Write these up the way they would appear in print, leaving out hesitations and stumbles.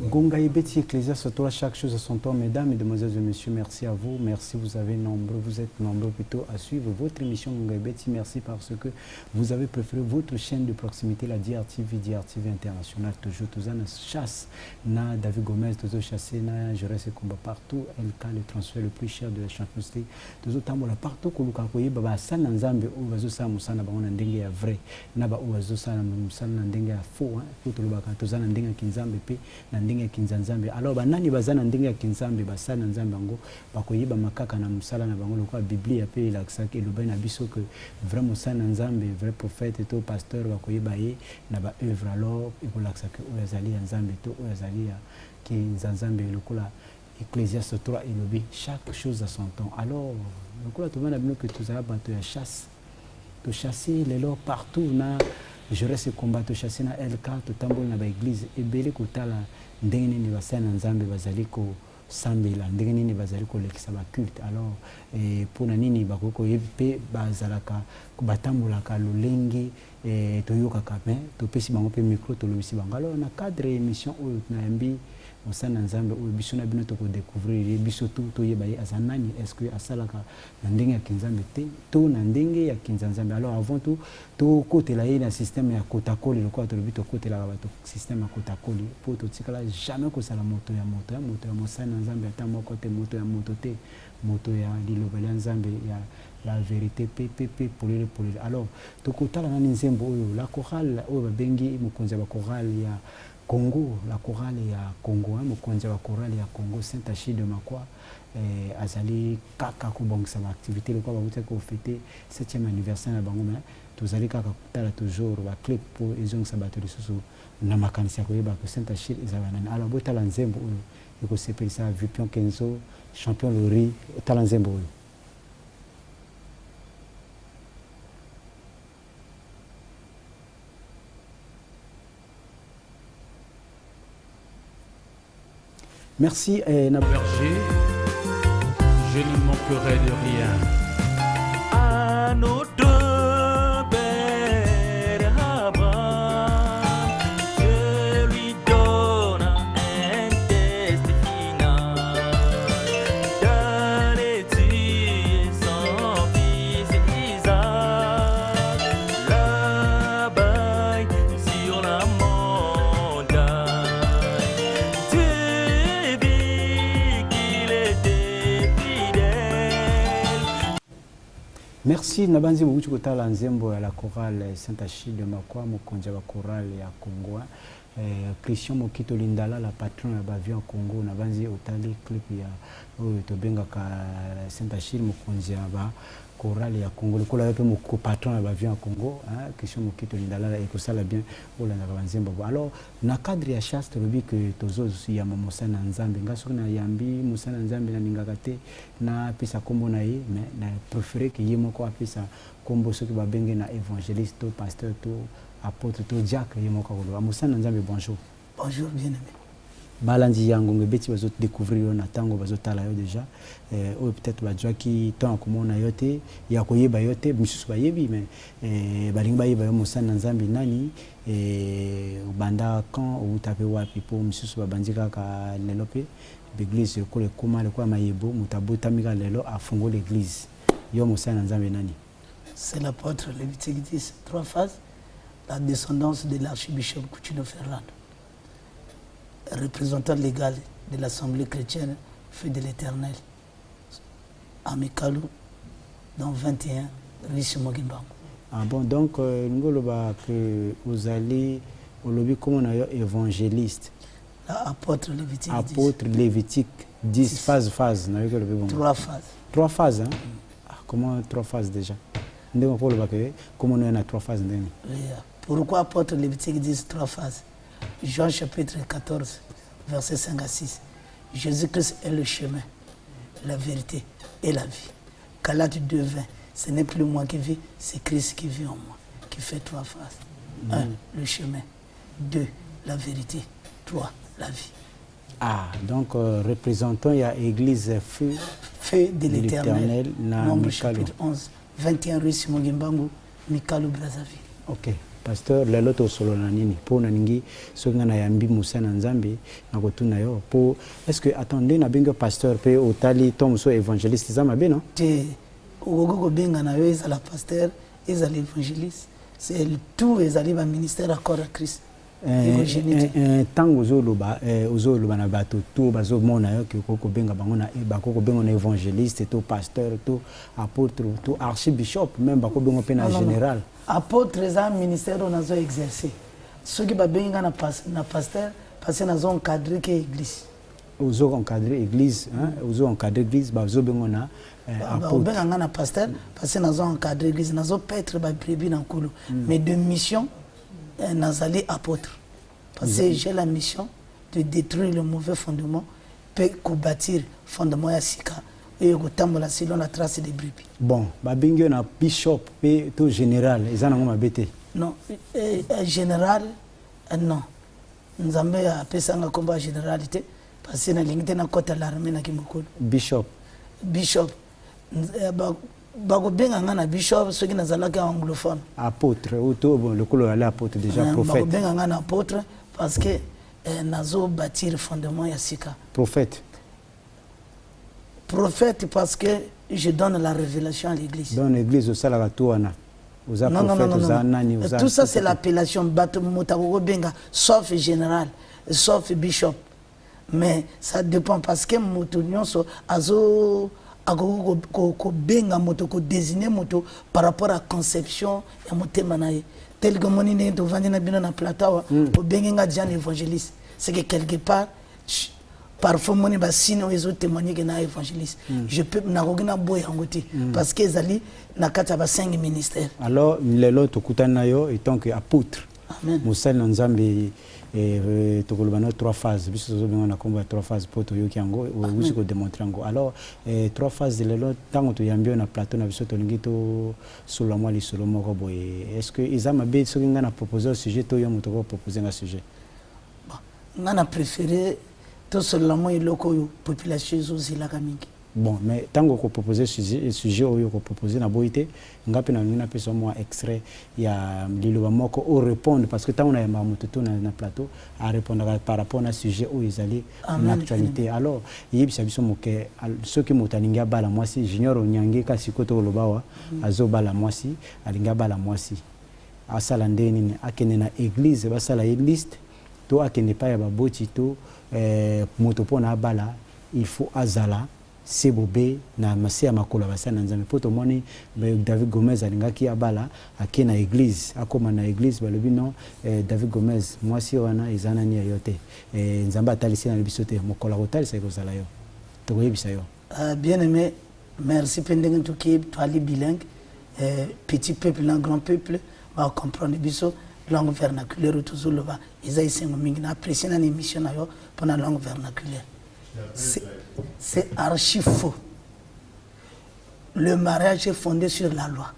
Gonga Ibeti Ecclésiaste, toi, chaque chose à son temps. Mesdames, Mesdemoiselles et Messieurs, merci à vous. Merci, vous êtes nombreux plutôt à suivre votre émission Gonga Ibeti. Merci parce que vous avez préféré votre chaîne de proximité, la DRTV Internationale. Toujours, tous en chasse. Na David Gomez, toujours chassé, na je reste combat partout. LK, le transfert le plus cher de la Champions League. Toujours, tambola partout. Koluka koye, baba, san nzambe, ou vazo sa musana, ba on a ndenge ya vrai. Na ba ou vazo sa musana ndenge ya faux, hein. Tout le baka, tous en ndenge kinzambe pe, na ndenge kinzanzambe. Alors, ba nani bazana ndenge kinzambe, ba sana nzambe ango, ba koye ba makaka na musala na bango, lokwa Biblia pe la ksaki, et le bain abisso que vraiment sana nzambe, vrai prophète et tout pasteur, ba koye ba ye, na ba œuvre alors, et pour la ksaki, ou yazali nzambe to, ou yazali kinzanzambe, lokula Ecclésiaste 3 et le chaque chose à son temps. Alors, lokula tout le monde a que tu as battu la chasse, de chasser les lois partout, na je reste combat de chasser na LK, tout tambour na ba église, et belé kutala ndenge ni basana nzambe bazali ko sambela ndenge nini bazali ko lekisa ba culte. Alors pour na nini bakoko yepe bazalaka batambulaka lolenge toyoka kape to pesi bango pe micro to lobisi bango. Alors na cadre émission oyo na mbi osana nzambe oyo biso na bino to ko découvrir biso to yeba azanani est-ce que asalaka na ndenge ya kinzambe te to na ndenge ya kinzanzambe. Alors avant tout to côté la na système ya kotakoli le quoi to bito côté la bato système ya kotakoli pour to tikala jamais ko sala moto ya mosana nzambe ata moko te moto ya liloba ya nzambe ya la vérité pepe pour le. Alors to kotala na nzembo oyo la chorale oyo babengi mukonzi ba chorale ya Congo, la chorale ya Congo, hein, mokonzi wa chorale ya Congo, Saint-Achille de Makwa, azali kaka kubongisa ba activité le quoi ba buta ko fêter 7e anniversaire na bango, mais tozali kaka kutala toujours ba clip pour ezong sabato lisusu na makanisi ko yeba que Saint-Achille ezabana. Alors botala nzembo oyo eko sepelisa Vipion Kenzo, champion Lori, tala nzembo oyo. Merci. Berger, je ne manquerai de rien. À nos deux belles rabats, je lui donne un test final. Dans les yeux son fils Isaac, là-bas sur la montagne. Merci Nabanzi Mouchu Kotala Nzembo à la chorale Saint-Achille de Makwa, mokonzi wa chorale ya Congo. Christian Mokito Lindala, la patron ya Bavion Congo, Nabanzi Otali clip ya Tobenga ka Saint-Achille mokonzi wa chorale ya Congo. Le kola yape moko patron ya Bavion Congo, Christian Mokito Lindala et ça la bien ola na Nzembo. Alors na cadre ya chaste robi que tozo ya Mosana Nzambe ngaso na yambi Mosana Nzambe na ningakate na pesa kombo na ye mais na préféré que yemo ko apesa kombo soki ba benge na évangéliste to pasteur to apôtre to diacre yemo ko lo Mosana Nzambe. Bonjour. Bonjour bien-aimé. Balanzi yango ngebeti bazo découvrir na tango bazo tala yo déjà ou peut-être ba joki tant comme on a yote ya koyeba yote mususu ba yebi mais balingi ba yeba yo Mosana Nzambe nani banda quand ou tape wapi pour mususu ba bandika ka lelope l'église ko le koma le kwa mayebo mutabota mika lelo afungo l'église yo Mosana Nzambe nani. C'est l'apôtre Lévitique 10, 3 phases, la descendance de l'archibishop Coutinho Ferrando, représentant légal de l'Assemblée chrétienne, feu de l'Éternel, à Mikalu, dans 21, Riche Mogimbangu. Ah bon, donc, que vous allez au lobby comme on a évangéliste. Apôtre Lévitique 10. Apôtre Lévitique 10, phase. 3 phases. 3 phases, hein? Comment 3 phases déjà? Comment on a 3 phases? Pourquoi apôtre Lévitique 10, 3 phases? Jean chapitre 14, versets 5 à 6. Jésus-Christ est le chemin, la vérité et la vie. Galates 2, 20. Ce n'est plus moi qui vis, c'est Christ qui vit en moi, qui fait 3 phases. 1, le chemin. 2, la vérité. 3, la vie. Ah, donc représentant il y a Église Feu de l'Éternel, Nombre chapitre 11, 21 rue Simon Gimbangu, Mikalu Brazzaville. Ok. pasteur lelo to solo na nini po na ningi so ngana yambi musa na nzambe na kotuna yo po est-ce que attendez na benga pasteur pe otali tom so évangéliste za mabe non te ogogo benga na yo ezala pasteur ezala évangéliste c'est tout ezali ba ministère accord à Christ. Tango ozoloba na bato to bazomona yo ko benga bango na bako benga na évangéliste to pasteur to apôtre to archbishop même bako benga pe na général. Apôtre eza ministère on a exercer ceux qui ba benga na pasteur parce na zone cadre que église ozo encadrer église hein ozo encadrer église bazo benga na apôtre benga na pasteur parce na zone encadrer église na zo petre ba prévu na kulu mais de mission nazali apôtre parce que j'ai la mission de détruire le mauvais fondement pour bâtir fondement ya sika et kotambola selon la trace des brebis. Bon babingi na bishop pe to général ezana ngoma bete non général non nzambe apesanga komba généralité parce que na lingite na kota l'armée na kimokolo bishop bako benga ngana bishop soki nazalaka anglophone apôtre ou to bon le kolo ala apôtre déjà prophète bako benga ngana apôtre parce que nazo bâtir fondement ya sika prophète parce que je donne la révélation à l'église dans l'église au salaka toana aux prophètes aux nani aux tout ça c'est l'appellation bato motako benga sauf général sauf bishop mais ça dépend parce que moto nyonso azo ko benga moto ko désigner moto par rapport à conception ya motema na ye tel que moni ne to vandi na bino na plateau ko benga diane évangéliste c'est que quelque part parfois moni ba sino ezo témoigner que na évangéliste je peux na rogina boy ngoti parce que ezali na kata ba 5 ministères alors lelo to kutana yo et tant que apôtre amen musal nzambe et to kolobana 3 phases biso zo benga na komba 3 phases poto yo kiango ou ko démontrer ngo alors 3 phases de lelo tango to yambio na plateau na biso to lingi to solo moi li solo moko boye est-ce que izama be so nga na proposer sujet to yo moto ko proposer un sujet nga na préféré to solo moi loko yo population zo zilaka mingi. Bon, mais tant qu'on propose sujet ou qu'on propose na boité, on a une personne moi extrait il y a l'ilo moko au répondre parce que tant on a mamuto na plateau à répondre par rapport à sujet où ils allaient en actualité. Alors, il y a biso moke ceux qui motaninga bala mwasi junior onyange kasi koto lobawa azo bala mwasi alinga bala mwasi. Asala ndeni akene na église basala église to akene pa ya baboti to moto pona bala il faut azala c'est bobé na masi ya makolo basana nzambe poto moni David Gomez alingaki abala akena église akoma na église balobi non David Gomez moi si wana ezana ni yote nzamba atalisi na biso te mokola kotalisa ekozala yo tokoyebisa yo bien aimé merci pendenge toki toali bilingue petit peuple na grand peuple va comprendre biso langue vernaculaire toujours le va ils aïsengo mingi na apprécier na émission na yo pendant langue vernaculaire. C'est archi faux. Le mariage est fondé sur la loi.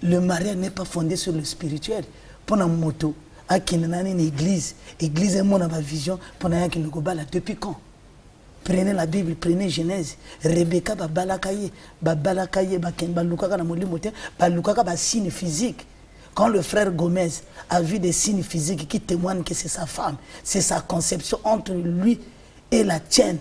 Le mariage n'est pas fondé sur le spirituel. Pendant moto, à qui n'a une église, église est mon vision, pendant qu'il nous là depuis quand? Prenez la Bible, prenez Genèse. Rebecca babalakaye, balukaka na molimote, balukaka ba signe physique. Quand le frère Gomez a vu des signes physiques qui témoignent que c'est sa femme, c'est sa conception entre lui et la tienne,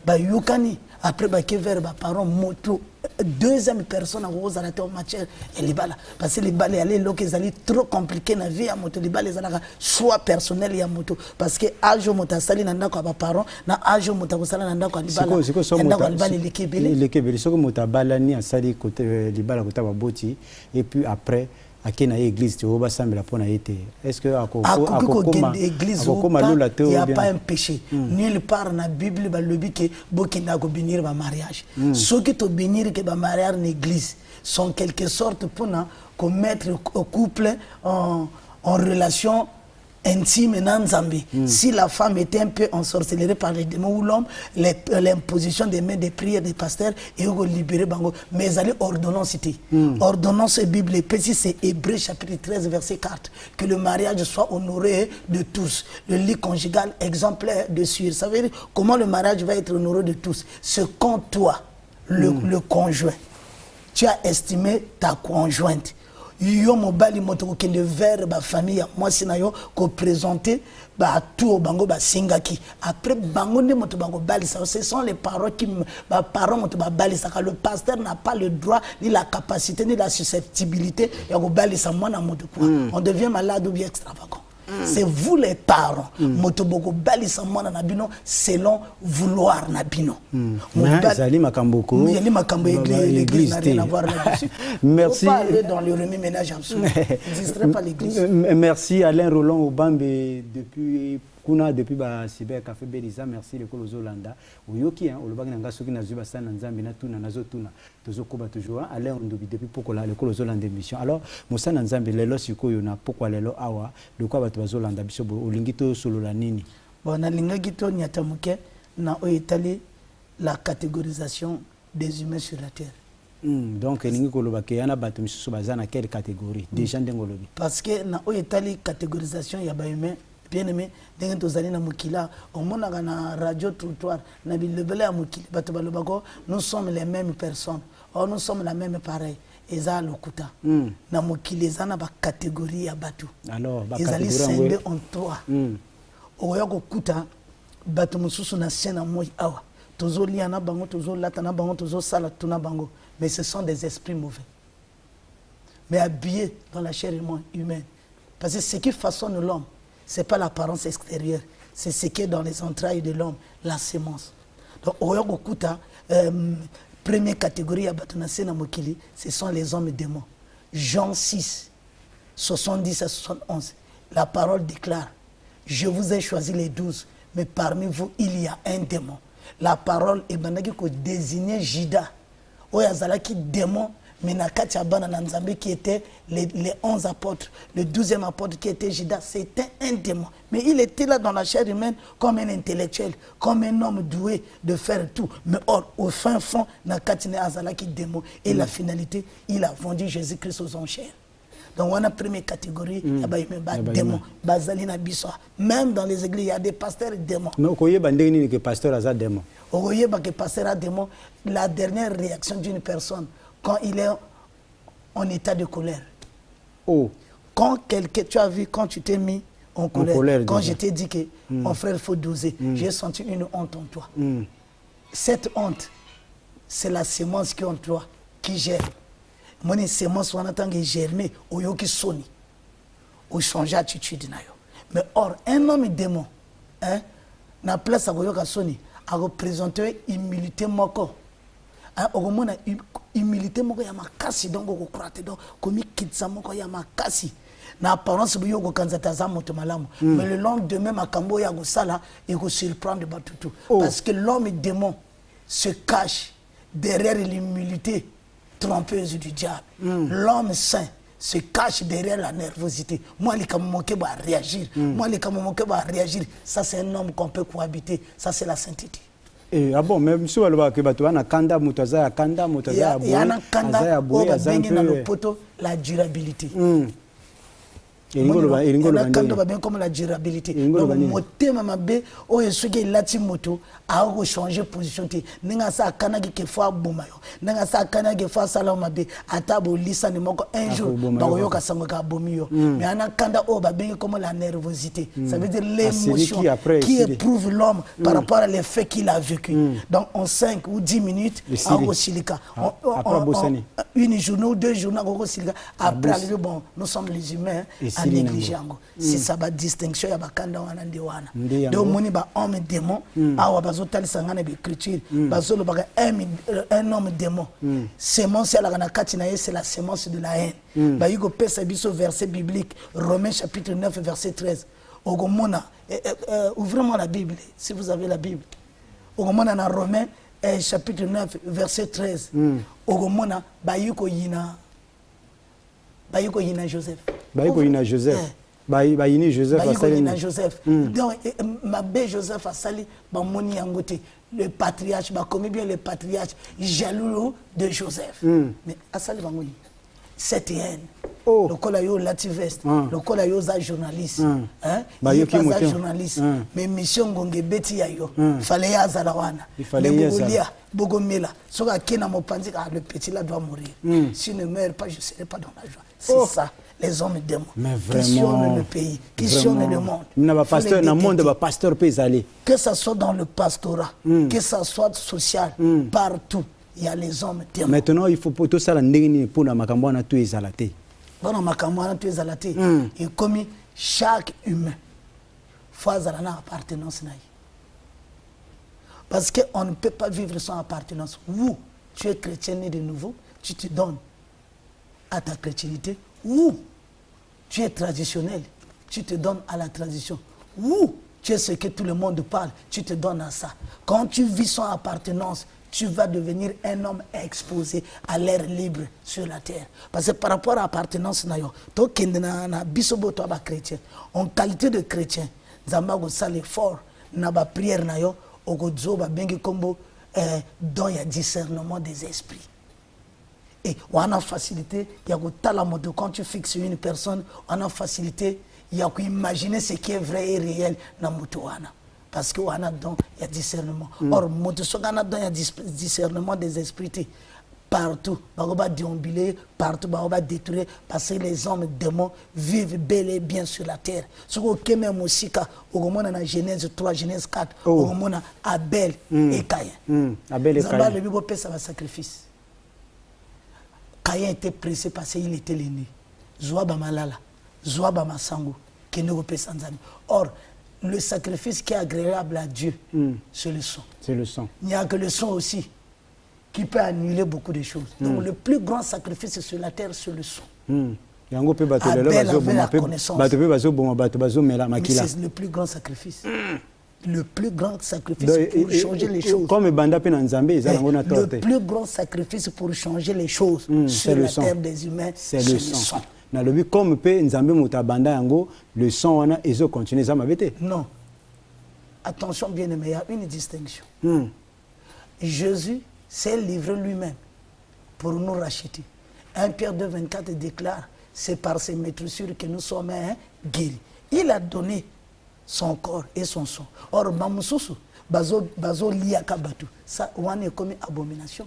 bah yukani après bah que vers bah parents moto deuxième personne à rose à la matière et les balles parce que les balles aller là qu'ils allaient trop compliqué na vie à moto les balles les allaient soit personnel et à moto parce que âge moto sali nanda kwa bah parents na âge moto sali nanda kwa les balles nanda kwa les balles les kebele ce que moto balles ni à sali côté les balles côté bah boti et puis après à quelle église tu vas sembler pour naïté est-ce que à église il y a pas un péché nulle part na Bible ba lobi que bokina ko bénir ba mariage ceux qui to bénir que ba mariage en église sont quelque sorte pour na mettre au couple en relation intime dans Zambie. Si la femme était un peu ensorcelée par les démons ou l'homme, l'imposition des mains des prières des pasteurs et au libérer bango. Mais ils allaient ordonnance cité. Ordonnance Bible, c'est Hébreux chapitre 13 verset 4. Que le mariage soit honoré de tous. Le lit conjugal exemplaire de sûr. Ça veut dire comment le mariage va être honoré de tous. Ce quand toi, le conjoint, tu as estimé ta conjointe. yo mobali moto ko kende vers ba famille moi sina yo ko présenter ba tout bango ba singaki après bango ne moto bango bali ça ce sont les paroles qui ba parents moto ba bali ça le pasteur n'a pas le droit ni la capacité ni la susceptibilité ya ko bali ça moi na moto quoi on devient malade ou bien extravagant. C'est vous les parents. Motoboko balisa mwana na bino selon vouloir na bino. Zali makamboko. Zali makambo l'église n'a rien à voir là-dessus. Merci. Faut pas aller dans le remue-ménage absolu. N'existerait pas l'église. Merci Alain Roland Obambe depuis ba cyber café Beliza. Merci le Kolozolanda. Oyoki hein olobaki nanga soki na zuba sana nzambe na tuna nazo tuna tozokoba toujours Alain Ndobi depuis pokola le Kolozolanda émission. Alors mosana nzambe lelo sikoyo na pourquoi lelo awa le quoi ba bazolanda biso olingi to solo la nini. Bon na lingaki to nyatamuke na oyetali la catégorisation des humains sur la terre. Donc ningi koloba ke yana bato misusu bazana quelle catégorie déjà ndengolobi. Parce que na oyetali catégorisation ya ba humain bien aimé ndenge tozali na mukila omonaka na radio trottoir na bilebele ya mukili bato balobako nous sommes les mêmes personnes or nous sommes la même pareil eza lokuta na mukili eza na ba catégorie ya bato alors ba catégorie scindé en trois oya kokuta bato mususu na scène moi awa tozolia na bango tozolata na bango tozosala tuna bango mais ce sont des esprits mauvais mais habillés dans la chair humaine parce que ce qui façonne l'homme c'est pas l'apparence extérieure, c'est ce qui est dans les entrailles de l'homme, la sémence. Donc, Oyogokuta, première catégorie à Batunasena Mokili, ce sont les hommes démons. Jean 6, 70 à 71, la parole déclare, je vous ai choisi les 12, mais parmi vous, il y a un démon. La parole est désignée Jida. Oyazalaki démon. Menakati Abana Nanzambe qui était les 11 apôtres, le 12e apôtre qui était Judas, c'était un démon. Mais il était là dans la chair humaine comme un intellectuel, comme un homme doué de faire tout. Mais or, au fin fond, Nakati Azalaki démon. Et la finalité, il a vendu Jésus-Christ aux enchères. Donc, on a la première catégorie, démon. Même dans les églises, il y a des pasteurs démons. Mais vous que pasteur a démon. Que pasteur a démon. La dernière réaction d'une personne, quand il est en état de colère. Oh. Quand quelqu'un, tu as vu, quand tu t'es mis en colère quand je t'ai dit que mon frère, il faut doser, j'ai senti une honte en toi. Cette honte, c'est la sémence qui est en toi, qui gère. Mon sémence, on attend que germer, au yo qui sonne, au changer d'attitude. Mais or, un homme démon, hein, na place à yo qui sonne, a représenté humilité moko. Ogomona humilité moko ya makasi donc okokrate donc komi kitsa moko ya makasi na apparence buyo ko kanzata za moto malamu mais le lendemain makambo ya gosala et ko surprendre batutu parce que l'homme démon se cache derrière l'humilité trompeuse du diable. L'homme saint se cache derrière la nervosité. Moi les kamomoke ba réagir, moi les kamomoke ba réagir, ça c'est un homme qu'on peut cohabiter, ça c'est la sainteté. Ah bon, même si on va que Batouana Kanda Moutaza, Kanda Moutaza, il y a un Kanda, la durabilité. Il y a un Kanda comme la durabilité. Motema mabe, o yesuke lati moto, a changer position. Nenga sa kanagi ke fois bomayo. Nenga sa kanagi fois salamabe, atabo lisa ne moko un jour, bayo ka sangoka bomio. Mais un Kanda o ba bengi comme la nervosité. Ça veut dire l'émotion qui éprouve l'homme par rapport à les faits qu'il a vécu. Donc en 5 ou 10 minutes, à Osilika. Une journée ou 2 journées à Osilika. Après, bon, nous sommes les humains. À négliger c'est ça la distinction ya bakanda wana ndi wana donc moni ba homme démon awa bazotali sangana l'écriture bazolo baka un homme démon sémence ya la kati na c'est la sémence de la haine ba yugo pesa biso verset biblique Romains chapitre 9 verset 13 ogomona ouvrez-moi la Bible si vous avez la Bible ogomona na Romains chapitre 9 verset 13 ogomona ba yuko yina Joseph. Joseph. Bayini Joseph a Joseph. Donc ma bé Joseph a sali ba moni yangote le patriarche ba comme bien le patriarche jaloux de Joseph. Mais a sali ba moni. Cette haine. Le kola yo lativeste, le kola yo za journaliste. Hein? Il pas journaliste. Mais mission ngonge beti ya yo. Fallait ya zalawana. Mais bogolia, bogomela. Soka kena mopanzi le petit là doit mourir. S'il ne meurt pas, je serai pas dans la joie. C'est ça, les hommes démons. Mais Qui vraiment, sillonnent le pays, qui sillonnent le monde. Que ce soit dans le pastorat, que ce soit social, partout, il y a les hommes démons. Maintenant, il faut pour tout ça, pour la macambouana, tout est zalaté. Bon, macambouana, tout est zalaté. Et comme chaque humain, faut avoir une appartenance. Parce qu'on ne peut pas vivre sans appartenance. Ou tu es chrétien né de nouveau, tu te donnes à ta chrétienté. Ou tu es traditionnel, tu te donnes à la tradition. Ou tu es ce que tout le monde parle, tu te donnes à ça. Quand tu vis sans appartenance, tu vas devenir un homme exposé à l'air libre sur la terre. Parce que par rapport à l'appartenance, en qualité de chrétien, Zambago sale l'effort, na ba prière na yo, ogozo ba bengi kombo dans y a discernement des esprits. Et on a facilité, il y a la mode quand tu fixes une personne, on a facilité, il y a imaginer ce qui est vrai et réel na motoana. Parce que on a dans il y a discernement. Or moto sogana dans il y a discernement des esprits. Partout, on va déambuler, partout, on va détruire, parce que les hommes démons vivent bel et bien sur la terre. Ce que même aussi, au moment de Genèse 3, Genèse 4, au moment de Abel et Caïn. Abel et Caïn. Le Bible ça va sacrifice. Caïn était pressé parce qu'il était l'aîné. Zouaba Malala, Zouaba Masango, qui ne repère sans amis. Or, le sacrifice qui est agréable à Dieu, c'est le sang. C'est le sang. Il n'y a que le sang aussi qui peut annuler beaucoup de choses. Donc le plus grand sacrifice sur la terre, c'est le sang. Abel avait la connaissance. Mais c'est le plus grand sacrifice. Le plus grand sacrifice pour changer les choses. Le plus grand sacrifice pour changer les choses sur la terre des humains, c'est le sang. Comme le sang continue à m'habiter. Non. Attention bien aimé, il y a une distinction. Jésus s'est livré lui-même pour nous racheter. 1 Pierre 2, 24 déclare, c'est par ses maîtressures que nous sommes guéris. Il a donné son corps et son sang. Or, Mamoussoussou, Bazo Liakabatu, ça, on est comme abomination.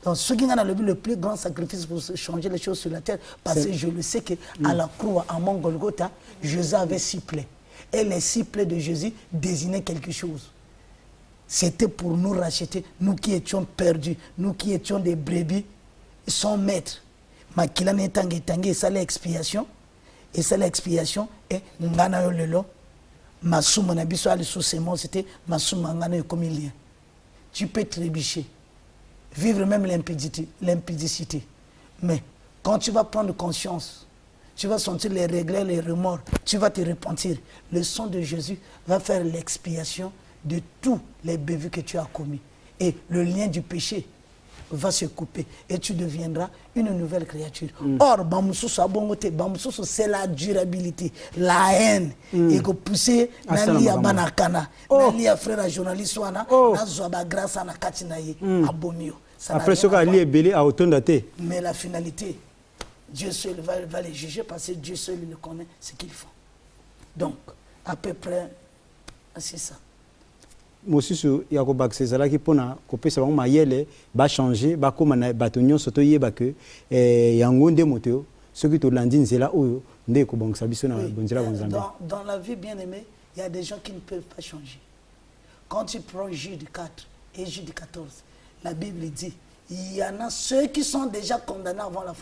Donc, ce qui a le plus grand sacrifice pour changer les choses sur la terre, parce que je le sais qu'à la croix, à Mont Golgotha, Jésus avait 6 plaies. Et les 6 plaies de Jésus désignaient quelque chose. C'était pour nous racheter, nous qui étions perdus, nous qui étions des brebis sans maître. Makila netangi tangi et ça l'expiation. Et ça l'expiation et ngana yo lelo. Masuma na biso ali sous semence c'était masuma ngana yo comme il y a. Tu peux trébucher, vivre même l'impudicité. Mais quand tu vas prendre conscience, tu vas sentir les regrets, les remords, tu vas te repentir. Le sang de Jésus va faire l'expiation de tous les bévues que tu as commis. Et le lien du péché va se couper. Et tu deviendras une nouvelle créature. Or, c'est la durabilité, la haine. Et que pousser, Nali à Banakana, Nali à frère journaliste, Nazoba grâce à Nakatinaye, à Bomio. Après ce qu'il est belé à autant daté. Mais la finalité, Dieu seul va les juger parce que Dieu seul le connaît ce qu'ils font. Donc, à peu près, c'est ça. Mosusu ya ko bakisezala ki pona ko pesa bango mayele ba changer ba koma na batonyo soto yeba que yango nde moto soki to landi nzela oyo nde ko bangisa biso na bonzela bonzambe. Dans la vie bien aimée, il y a des gens qui ne peuvent pas changer. Quand tu prends Jude 4 et Jude 14, la Bible dit il y en a ceux qui sont déjà condamnés avant la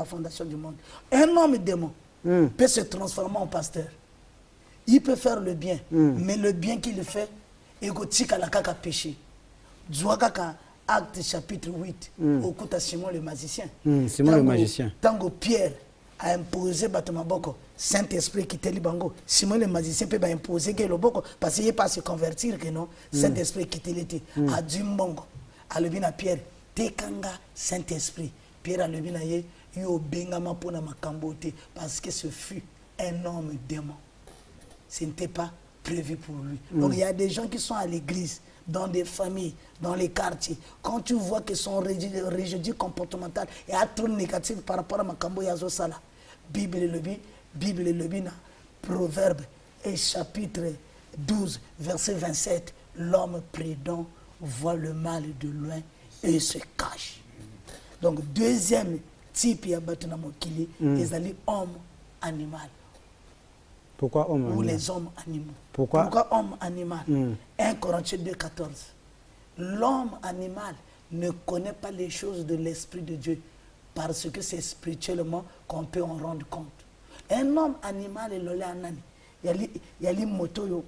fondation du monde. Un homme démon peut se transformer en pasteur. Il peut faire le bien, mais le bien qu'il fait et que la kaka péché. Zouakaka acte chapitre 8 au coup de Simon le magicien. Simon le magicien. Tango Pierre a imposé Batomaboko, Saint-Esprit qui était libango. Simon le magicien peut imposer que le boko parce qu'il n'est pas se convertir que non. Saint-Esprit qui était a Dumbongo. A le bina Pierre, Tekanga Saint-Esprit. Pierre a le bina ye yo bengama pona makambote parce que ce fut un homme démon. Ce n'était pas prévu pour lui. Donc il y a des gens qui sont à l'église, dans des familles, dans les quartiers. Quand tu vois qu'ils sont régidus comportemental et à trop négatif par rapport à Makambo Yazo Sala, Bible et le Bina, Proverbe et chapitre 12, verset 27, l'homme prudent voit le mal de loin et se cache. Donc deuxième type ya bato na mokili ezali homme animal. Pourquoi homme animal? Ou les hommes animaux. Pourquoi homme animal? 1 Corinthiens 2,14. L'homme animal ne connaît pas les choses de l'Esprit de Dieu parce que c'est spirituellement qu'on peut en rendre compte. Un homme animal est l'olé anani. Il y a les motos.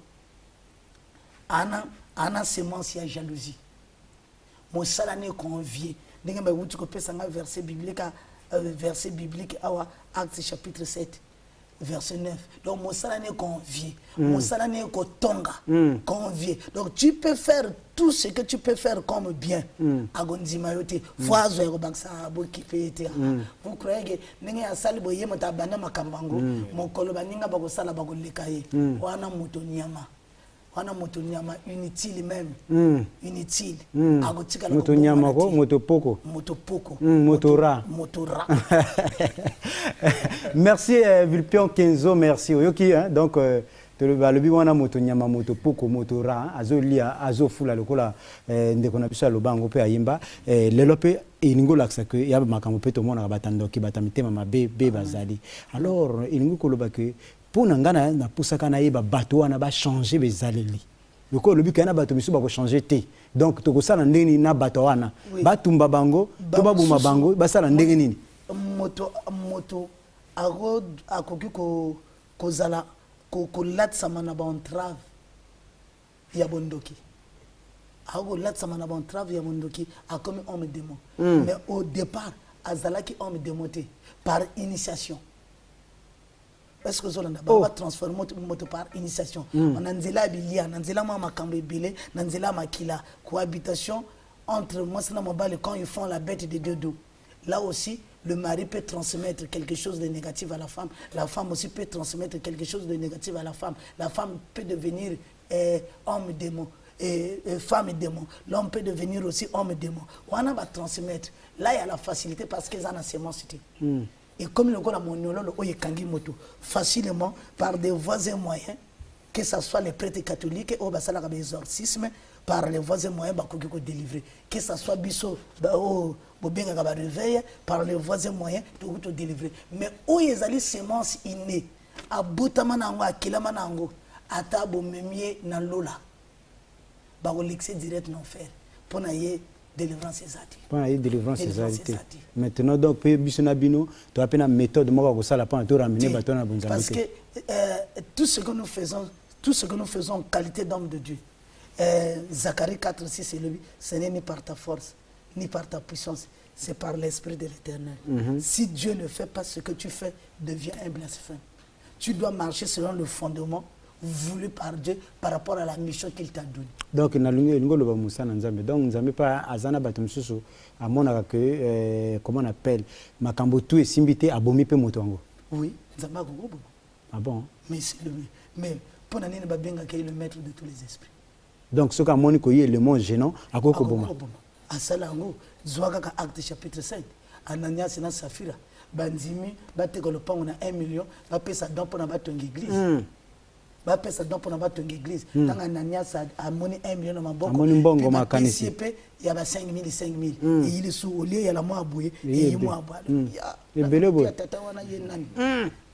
Ana semence, il y a jalousie. Mon salané convié. N'est-ce pas tu peux faire un verset biblique, Actes chapitre 7. Verset 9. Donc, mon salané convié. Mon salané tonga. Convié. Donc, tu peux faire tout ce que tu peux faire comme bien. Agondimayote. Foazo erobaksa abokipete. Vous croyez que n'engue asali boye motabana makambango. Mon koloba ninga bagosala bagolekaye. Wana motonyama. Wana motonyama inutile même. Inutile. Agotika motonyama ko motopoko. Motopoko. Motora. Motora. Merci Vilpion Kenzo, merci Oyoki hein? Donc le biwana motonyama motopoko motora azolia azofula lokola ndeko na biso alobango pe ayimba lelo pe iningo laksa que ya makambo pe to mona batandoki batamitema mabe be bazali. Alors iningo koloba que pour ngana na pusaka na yeba bato wana ba changer bezaleli. Loko lobi kana bato misu ba ko changer te. Donc to ko sala ndeni na bato wana batumba bango to babuma bango ba sala ndenge nini? Moto akoki kozala kolatisama na baentrave ya bondoki. Akolatisama na baentrave ya bondoki akomi homme démon. Mais au départ azalaki homme démon te par initiation. Est-ce que Zolanda va transformer moto par initiation? On a nzela bilia, nzela ma makambo ebele, nzela makila, cohabitation entre moi et mon bal quand ils font la bête de deux dos. Là aussi, le mari peut transmettre quelque chose de négatif à la femme aussi peut transmettre quelque chose de négatif à la femme peut devenir homme démon, femme démon, l'homme peut devenir aussi homme démon. On va transmettre. Là, il y a la facilité parce qu'ils ont la sémence. Et comme le gars monologue, facilement, par des voies et moyens, que ce soit les prêtres catholiques ou les exorcismes, par les voies et moyens, délivrer. Que ce soit biso, réveil, par les voies et moyens, de délivrer. Mais où ils allaient sémence innée, à Boutamanango, à Kilamanango, à Tabo Memie, na Lola, l'excès direct non faire. Pour n'ailler délivrance exatique. Pour n'ailler délivrance exatique. Maintenant, donc, Bisonabino, tu as une méthode, moi, ça la pas, tu ramener bâton à bon. Parce que tout ce que nous faisons en qualité d'homme de Dieu, Zacharie 4,6 c'est le ce n'est ni par ta force, ni par ta puissance, c'est par l'Esprit de l'Éternel. Si Dieu ne fait pas ce que tu fais, devient un blasphème. Tu dois marcher selon le fondement voulu par Dieu par rapport à la mission qu'il t'a donnée. Donc, donc, Nzambe pas azana batumsusu à mon que comment on appelle makambo tout et simbité abomi pe motongo. Oui, Nzamba gogo. Ah bon? Mais pour nani ba benga qui est le maître de tous les esprits. Donc ce qu'a moniko est le mot gênant à koko boma. Asalango zwaka ka Acte chapitre 5. Ananias na Safira banzimi bateko le pango na 1 million ba pesa don pour na batonga église. Ba pesa don pour na batonga église. Tanga Ananias a moni 1 million na maboko. Amoni mbongo makanisi. Il y a 5000 et il est sous au lieu il y a la moi aboué et il moi aboué. Et belebo. Tata wana yenani.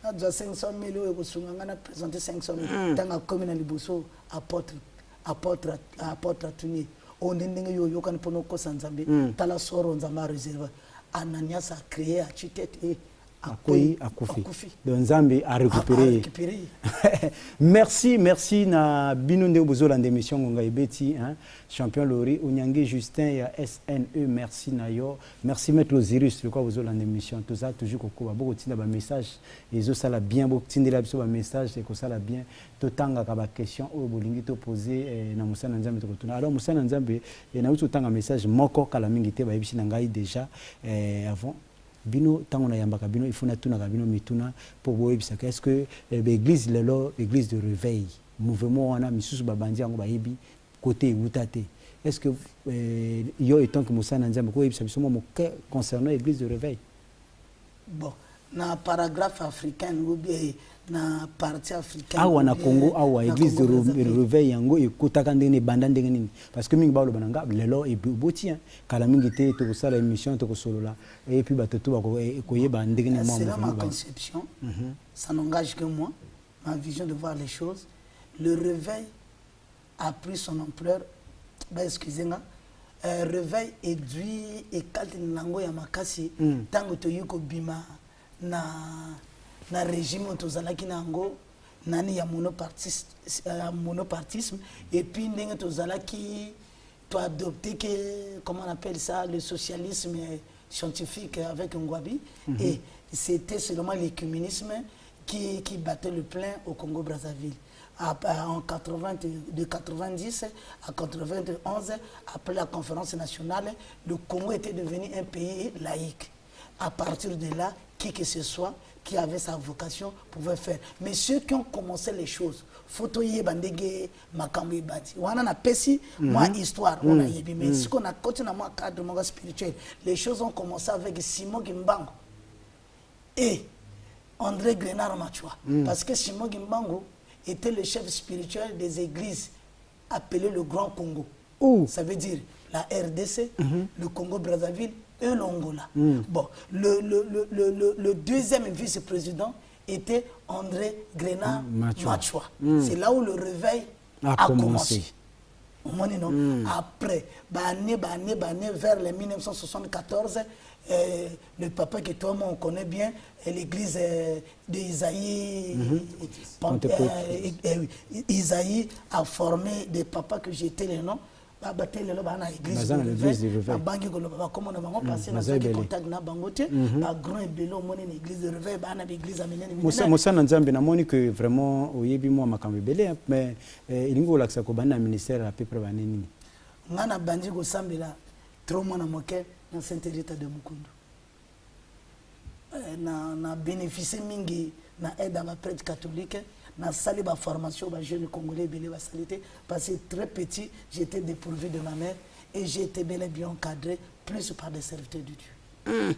Na 500 000 euros sunga na présenter 500 000 tanga commune na liboso apôtre Tuni on ndenge yo yokana pono ko sanzambe tala soro nzama réserve Ananias a créé à Chitet et Akufi. Donc Nzambe a récupéré. Merci na Binunde Obozola d'émission Ngonga Ebeti hein champion Lori Onyangi Justin ya SNE merci nayo merci maître Osiris le quoi Obozola d'émission tout ça toujours koko bako tinda ba message et ça la bien bako tindela biso ba message et ko ça la bien to tanga ka ba question o bolingi to poser na Musana Nzambe to kotuna alors Musana Nzambe na uto tanga message moko kala mingi te ba yebisi na ngai déjà avant bino tango na yambaka bino il faut na tuna bino mituna pour boyebisa est-ce que l'église l'église de réveil mouvement wana misusu babandi yango bayebi côté utate est-ce que yo étant que Musana Nzambe ko yebisa biso mo concernant l'église de réveil bon na paragraphe africain ou bien na partie africaine awa na Congo awa église de réveil yango ekutaka ndenge banda ndenge nini parce que mingi ba loba nga lelo eboti kala mingi te to kosala émission to kosolola et puis bato to koyeba ndenge ni moi c'est ma conception ça n'engage que moi ma vision de voir les choses le réveil a pris son ampleur excusez-moi réveil éduit et kalti nango ya makasi tango to yuko bima na régime tozalaki nango nani ya monopartisme et puis ndenge tozalaki to adopter que comment on appelle ça le socialisme scientifique avec Ngwabi et c'était seulement l'écuménisme qui battait le plein au Congo-Brazzaville. En 90 à 91, après la conférence nationale, le Congo était devenu un pays laïque. À partir de là, qui que ce soit qui avait sa vocation pouvait faire. Mais ceux qui ont commencé les choses, Fotoye Bandege, Makambi Bati, on a pesi, moi histoire, on a yébi. Mais ce qu'on a continué à moi cadre spirituel, les choses ont commencé avec Simon Gimbango et André Grenard Machua. Parce que Simon Gimbango était le chef spirituel des églises appelé le Grand Congo. Ça veut dire la RDC, le Congo-Brazzaville et l'Angola. Bon, le deuxième vice-président était André Grenard Machua. C'est là où le réveil a commencé. Après, vers les 1974, le papa que tout le monde connaît bien, l'église d'Isaïe, Isaïe a formé des papas que j'étais les noms. L'église de que vraiment mais il faut que ministère à peu près na Sainte-Rita de Mukundu. Na bénéficié mingi na aide à ma prêtre catholique, na sali ba formation ba jeune congolais belé ba salité parce que très petit, j'étais dépourvu de ma mère et j'ai été bel et bien encadré plus par des serviteurs de Dieu.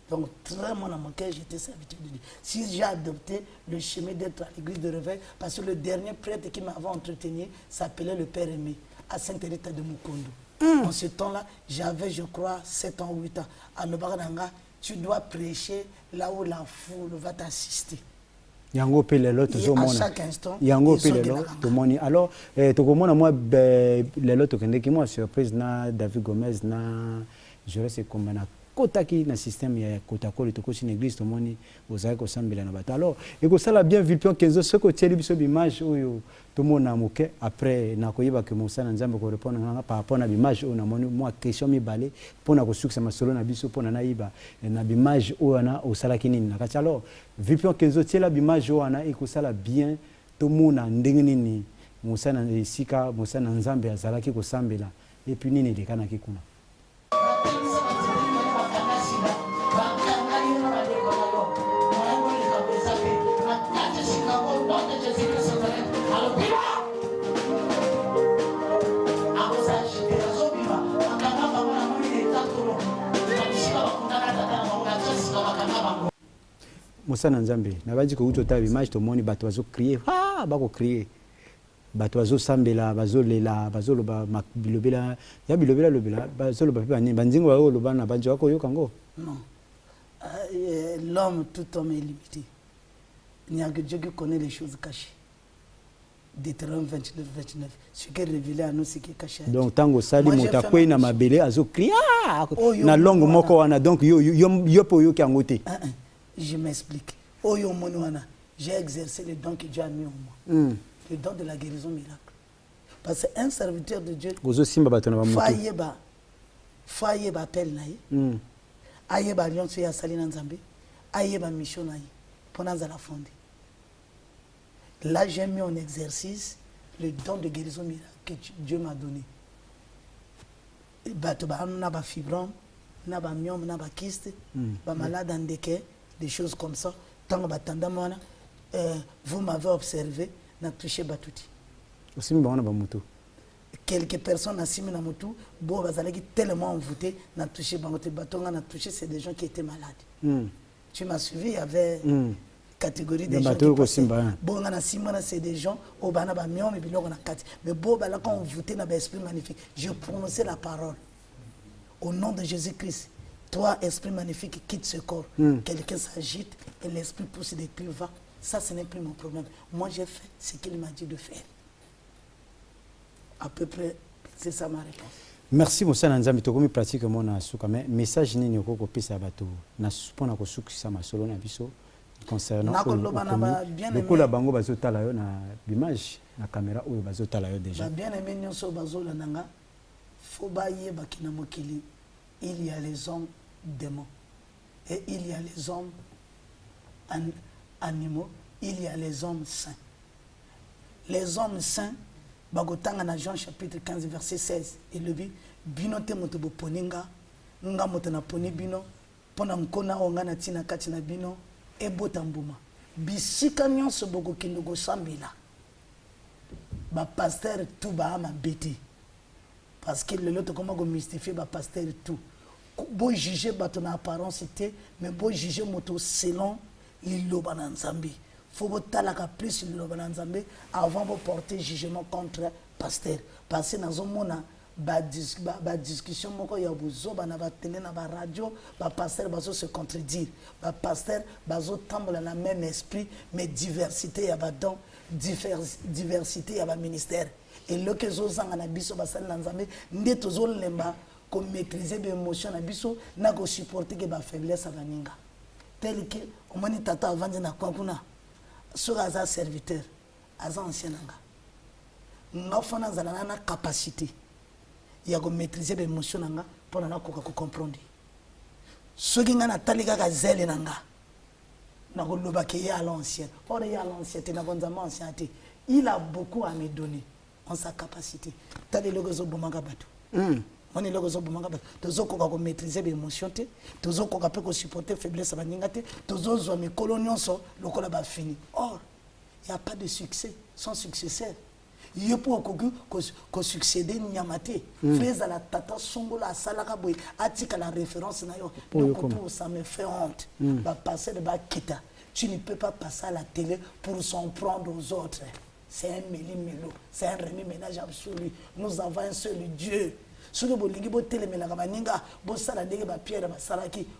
Donc très mon amour, j'étais serviteur de Dieu. Si j'ai adopté le chemin d'être à l'église de réveil parce que le dernier prêtre qui m'avait entretenu s'appelait le Père Aimé à Sainte-Rita de Mukundu. En ce temps-là, j'avais, je crois, 7 ans ou 8 ans. À Nobaradanga, tu dois prêcher là où la foule va t'assister. Yango pe lelo à chaque instant, yango pe lelo to moni. Alors, to komona moi lelo to kende ki moi surprise na David Gomez na je reste comme na kotaki na système ya kotakoli to ko ci église to moni ozai ko sambela na bato. Alors, et ko sala bien Vilpion 15 ce ko tieli biso image oyo to mona moke après na ko yeba que Moussa na Nzambe ko répondre nga par rapport na image oyo na moni moi question mi balé pour na ko succès masolo na biso pour na iba na image oyo na osala kinini na kati. Alors, Vilpion 15 tiela image oyo na e ko sala bien to mona ndenge nini Moussa na esika Moussa na Nzambe azalaki ko sambela et puis nini de kana kikuna. Moussa Nzambe na baji ko uto ta image to moni bato bazo crier bako crier bato bazo sambela bazo lela bazo loba bilobela ya bilobela lobela bazo loba pe bani banzingo ba loba na banjo ko yokango. Non, l'homme, tout homme est limité. Il n'y a que Dieu qui connaît les choses cachées. Deutéronome 29, 29. Ce qui est révélé à nous, c'est qui est caché. Donc tango sali motakwe na mabele azo crier na longue moko wana donc yo po yo kangote. Je m'explique. J'ai exercé le don que Dieu a mis en moi. Le don de la guérison miracle. Parce qu'un serviteur de Dieu, foyer appel naïe, ayeba lionso ya sali na Nzambe, ayeba mission naïe, pendant la fondée. Là, j'ai mis en exercice le don de guérison miracle que Dieu m'a donné. Na ba fibrome, na ba myome, na ba kyste, ba malade handicapé, des choses comme ça. Tant que vous m'avez observé, n'a touché Batouti. Quelques personnes ont simé na motu, bon, tellement envoûté, n'a touché Batonga, n'a touché, c'est des gens qui étaient malades. Tu m'as suivi, il y avait catégorie des Le gens bateau qui aussi, passaient. bah, hein. Bon, on a 6 mois, c'est des gens, au bana ba mion, mais biloko na kati. Mais bon, bah, là, quand on votait dans l'esprit magnifique, je prononçais la parole. Au nom de Jésus-Christ, toi, esprit magnifique, quitte ce corps. Quelqu'un s'agite et l'esprit pousse des cris, va. Ça, ce n'est plus mon problème. Moi, j'ai fait ce qu'il m'a dit de faire. À peu près, c'est ça ma réponse. Merci mosala nzambe tokomi pratiquement na suka mais message nini okokopesa bato na mpona kosukisa masolo na biso concernant lokola bango bazotala yo na image na caméra oyo bazotala yo déjà bien aimé nyonso bazolanda nga faut bayebaki na mokili il y a les hommes démons et il y a les hommes animaux, il y a les hommes saints. Les hommes saints bagotanga na Jean chapitre 15 verset 16 et le bino te moto boponinga nga moto na poni bino pona nkona onga na tina kati na bino e botambuma bisika nyonso bokokindo gosambila ba pasteur tout ba ama beti parce que le lot comment go mystifier ba pasteur tout bo juger bato na apparence té mais bo juger moto selon liloba na nzambe. Faut botalaka plus liloba na nzambe avant de porter jugement contre pasteur parce que dans un monde ba discussion moko ya buzoba na ba télé na ba radio ba pasteur bazo se contredire ba pasteur bazo tambola na même esprit mais diversité ya ba don diversité ya ba ministère et le que zo zanga na biso ba sala na nzambe nde tozo lemba ko maîtriser be émotion na biso na ko supporter que ba faiblesse ba ninga tel que au moins tata avant na kwa kuna sur un serviteur, un ancien nanga. Nous avons une capacité de maîtriser les émotions pour nous comprendre. Ceux qui ont un zèle nanga, na à l'ancien. Or il y a l'ancien, il a beaucoup à me donner en sa capacité. T'as des logos au bomangabatu. On est là aux hommes, tous ont maîtriser les émotions, tous ont supporter faiblesse, tous ont mes coloniaux sont le collab fini. Or, il n'y a pas de succès sans successeur. Il y a pas que succéder Nyamate. Fais à la tata songola salaka boy, atika la référence na yo. Ça me fait honte. Va passer de bakita. Tu ne peux pas passer à la télé pour s'en prendre aux autres. C'est un méli-mélo, c'est un remis-ménage absolu. Nous avons un seul Dieu. Si vous avez une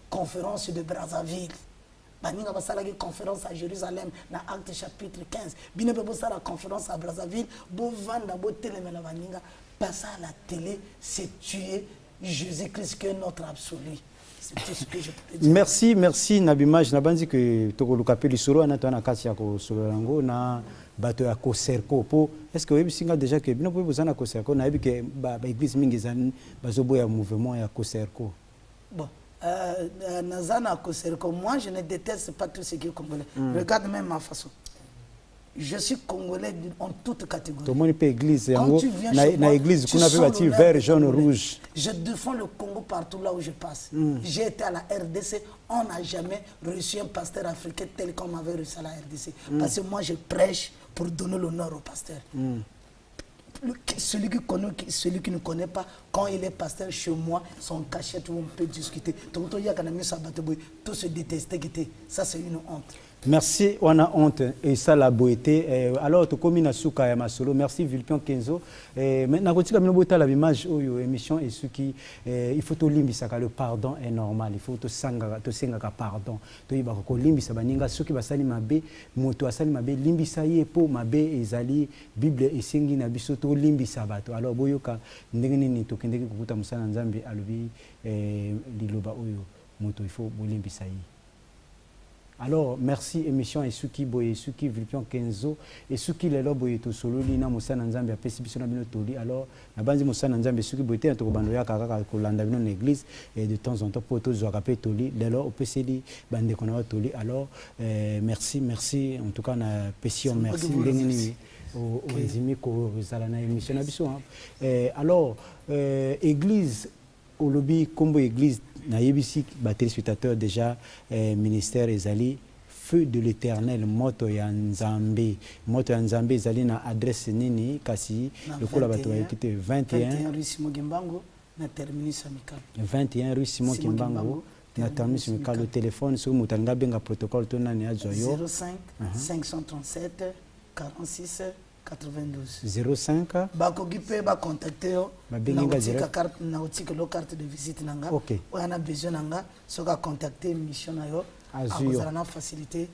conférence de Brazzaville, une conférence à Jérusalem, dans Acte chapitre 15, vous avez une conférence à Brazzaville, vous passer à la télé, c'est tuer Jésus-Christ qui est notre absolu. C'est tout ce que je peux dire. Merci, merci Nabimaj. Nabandi que Tokolukape Lisoro, Anatona Katia Solorango, na bato ya Koserko. Est-ce que vous avez déjà que vous avez besoin de Koserko? Vous avez que l'église Mingizani, bazoboya mouvement ya Koserko. Bon, Nazana Koserko, moi je ne déteste pas tout ce qui est congolais. Regarde même ma façon. Je suis congolais en toute catégorie. Tout le monde peut église. Quand tu viens chez moi, l'église, qu'on a vu vert, jaune, rouge. Je défends le Congo partout là où je passe. J'ai été à la RDC. On n'a jamais reçu un pasteur africain tel qu'on m'avait reçu à la RDC. Parce que moi, je prêche pour donner l'honneur au pasteur. Celui qui ne connaît pas, quand il est pasteur chez moi, son cachette où on peut discuter. Tout se détester, ça c'est une honte. Merci, on a honte et ça la beauté. Alors, tu commis na souka ya masolo. Merci Vilpion Kenzo. Maintenant, quand tu as la image ou émission et ce qui il faut tout limbisa le pardon est normal. Il faut tout sanga pardon. Tu y vas ko limbisa baninga ceux qui basali mabe moto asali mabe limbisa ye po mabe ezali Bible esengi na biso to limbisa bato. Alors boyoka ndenge nini to kendeki kukuta musana nzambe alobi liloba oyo moto il faut bolimbisa ye. Alors, merci émission et Suki Boye, Suki Vilpion Kenzo et Suki Lelo Boye to solo lina Moussana Nzambe a pesibisona bino toli. Alors, na banzi Moussana Nzambe Suki Boye te to bandoya kaka ko landa bino l'église et de temps en temps pour to zo rapé toli. Lelo au peseli bande kona toli. Alors, merci en tout cas na pession merci ndengeni au résumé ko zalana émission na biso. Alors, église au lobby combo église na yebisi ba téléspectateurs déjà ministère ezali feu de l'Éternel moto ya Nzambe ezali na adresse nini kasi lokola bato ba équité 21 rue Simon Kimbango na terminus amical 21 rue Simon Kimbango na termis mika le téléphone sur mutanga benga protocole to nani azo yo 05 537 46 92 05 bakoki pe ba contacter yo babenga na carte na otika lo carte de visite nanga on a besoin nanga soka contacter mission na yo azala na facilité.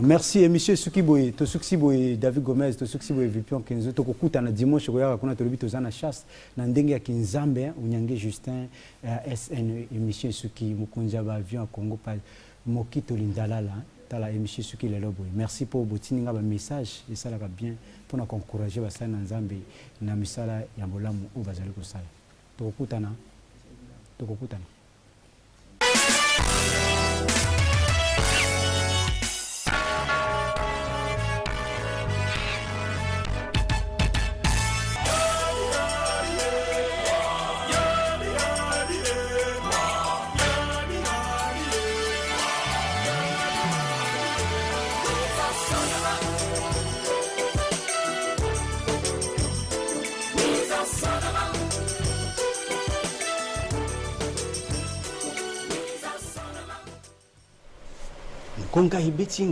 Merci monsieur Sukiboy, to Sukiboy David Gomez, to Sukiboy Vipion Kenzo to kokuta na dimanche koyaka kuna to lobito zana chasse na ndenge ya Kinzambe unyange Justin SN monsieur Suki mukonja ba avion Congo pa Mokito Lindalala tala monsieur Suki lelo boy. Merci pour botininga ba message et ça la bien pour na encourager ba sana Nzambe na misala ya bolamu o bazali ko sala. To kokutana. Ngonga ibeti